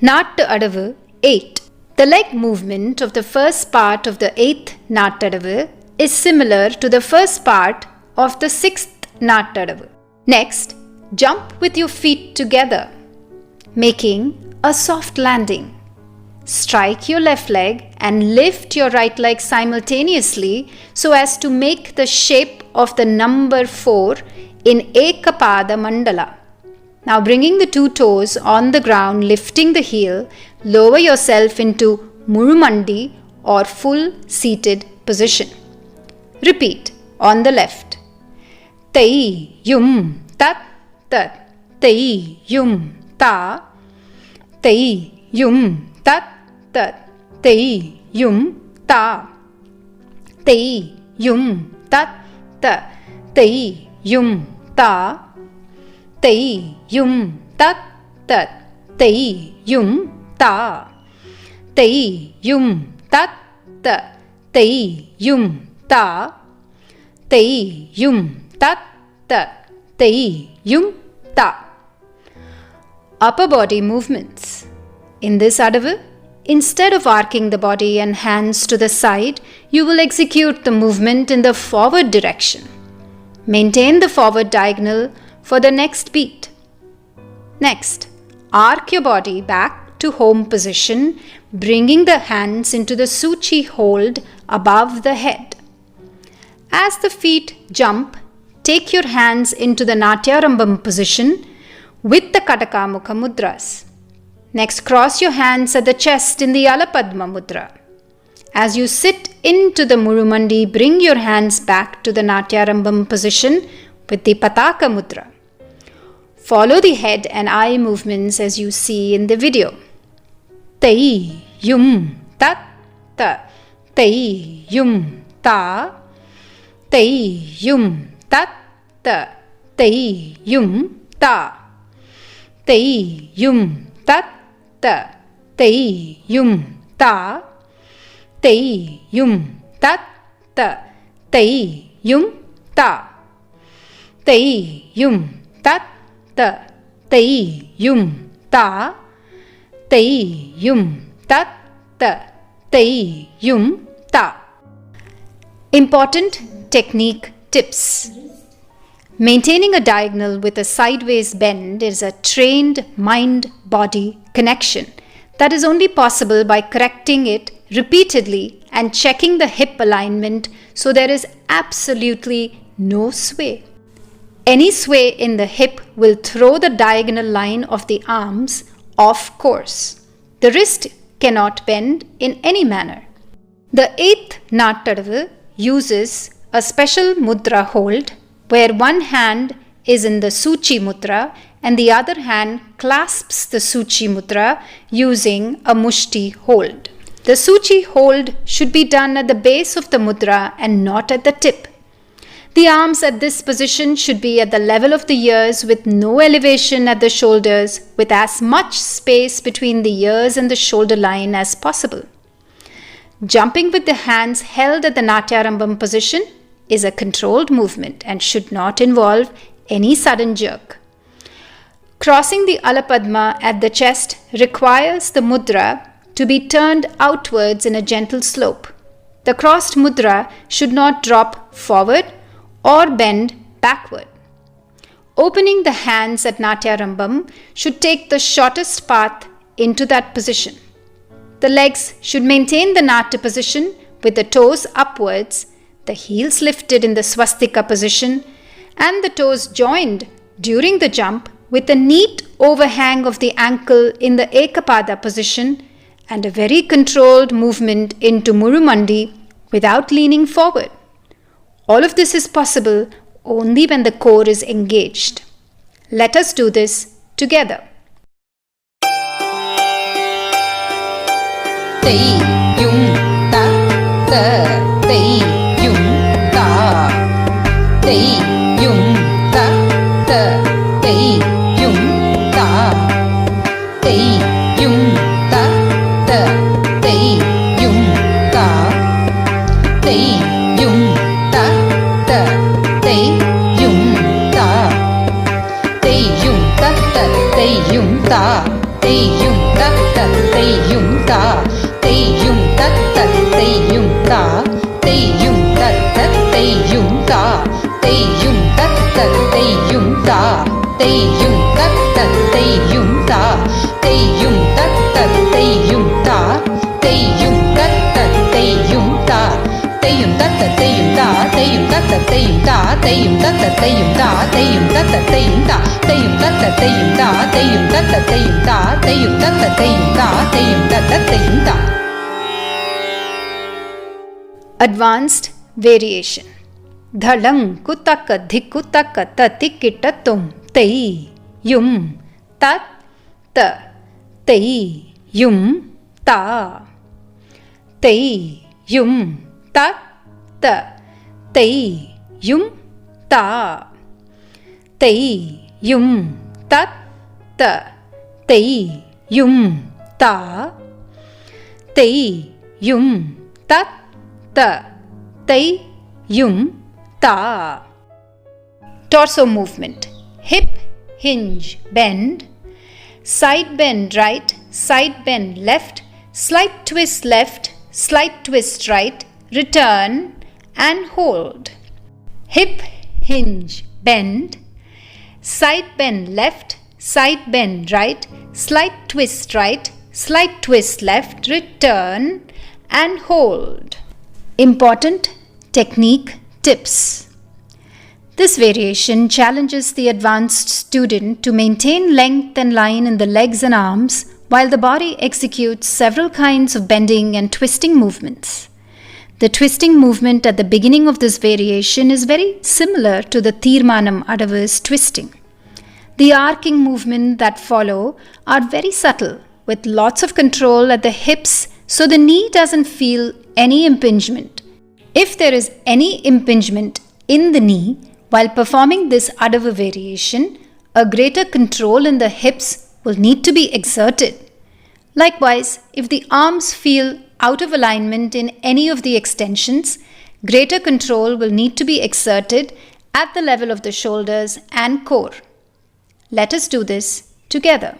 Nattu Adavu 8. The leg movement of the first part of the 8th Nattu Adavu is similar to the first part of the 6th Nattu Adavu. Next, jump with your feet together, making a soft landing. Strike your left leg and lift your right leg simultaneously so as to make the shape of the number 4 in Ekapada Mandala. Now bringing the two toes on the ground, lifting the heel, lower yourself into Murumandi or full seated position. Repeat on the left. Tei yum tat tat. Tei yum ta. Tei yum tat tat. Tei yum ta. Tei yum tat tat. Tei yum ta. Tei yum tat tat. Tei yum ta. Tei yum tat tat. Tei yum ta. Tei yum tat tat. Tei yum ta. Upper body movements. In this Adavu, instead of arcing the body and hands to the side, you will execute the movement in the forward direction. Maintain the forward diagonal for the next beat. Next, arc your body back to home position, bringing the hands into the Suchi hold above the head. As the feet jump, take your hands into the Natyarambam position with the Katakamukha mudras. Next, cross your hands at the chest in the Alapadma mudra. As you sit into the Murumandi, bring your hands back to the Natyarambam position with the Pataka mudra. Follow the head and eye movements as you see in the video. Tei yum tat ta. Tei yum ta. Tei yum tat ta. Tei yum ta. Tei yum tat ta. Tei yum ta. Tei yum tat ta. Tei yum ta. Tei yum tat ta. Tei yum ta. Tei yum tat ta. Tei yum ta. Important technique tips. Maintaining a diagonal with a sideways bend is a trained mind-body connection that is only possible by correcting it repeatedly and checking the hip alignment so there is absolutely no sway. Any sway in the hip will throw the diagonal line of the arms off course. The wrist cannot bend in any manner. The 8th Nattu Adavu uses a special mudra hold where one hand is in the Suchi mudra and the other hand clasps the Suchi mudra using a mushti hold. The Suchi hold should be done at the base of the mudra and not at the tip. The arms at this position should be at the level of the ears with no elevation at the shoulders, with as much space between the ears and the shoulder line as possible. Jumping with the hands held at the Natyarambam position is a controlled movement and should not involve any sudden jerk. Crossing the Alapadma at the chest requires the mudra to be turned outwards in a gentle slope. The crossed mudra should not drop forward or bend backward. Opening the hands at Natyarambam should take the shortest path into that position. The legs should maintain the Nattu position with the toes upwards, the heels lifted in the Swastika position, and the toes joined during the jump with a neat overhang of the ankle in the Ekapada position and a very controlled movement into Murumandi without leaning forward. All of this is possible only when the core is engaged. Let us do this together. Tei yum ta ta. Tei yum ta. Tei yum ta ta. Tei yum ta. Tei yum ta ta. Tei yum ta. Tei yum ta ta. Tei yum ta. Tei yum ta ta. Tei yum ta. Tei yum ta ta. Teiyum ta, teiyum tat tat, teiyum ta, teiyum tat tat, teiyum ta, teiyum tat tat, teiyum ta, teiyum tat tat, teiyum ta, teiyum tat tat, teiyum ta, teiyum tat tat, teiyum ta, teiyum tat tat, teiyum ta, teiyum tat tat, teiyum ta, teiyum tat tat, teiyum ta, teiyum tat tat, teiyum ta, teiyum tat tat, teiyum ta, teiyum tat tat, teiyum ta, teiyum tat tat, teiyum ta, teiyum tat tat, teiyum ta. Advanced variation. Dhalang kutaka dhikutaka tatikitatum tei yum tat ta tei yum ta tei yum tat ta tei yum ta tei yum tat ta tei yum ta tei yum tat ta tei yum ta. Torso movement. Hip hinge bend, side bend right, side bend left, slight twist left, slight twist right, return and hold. Hip hinge bend, side bend left, side bend right, slight twist right, slight twist left, return and hold. Important technique tips. This variation challenges the advanced student to maintain length and line in the legs and arms while the body executes several kinds of bending and twisting movements. The twisting movement at the beginning of this variation is very similar to the Tirmanam Adavus twisting. The arcing movement that follow are very subtle with lots of control at the hips so the knee doesn't feel any impingement. If there is any impingement in the knee while performing this Adavu variation, a greater control in the hips will need to be exerted. Likewise, if the arms feel out of alignment in any of the extensions, greater control will need to be exerted at the level of the shoulders and core. Let us do this together.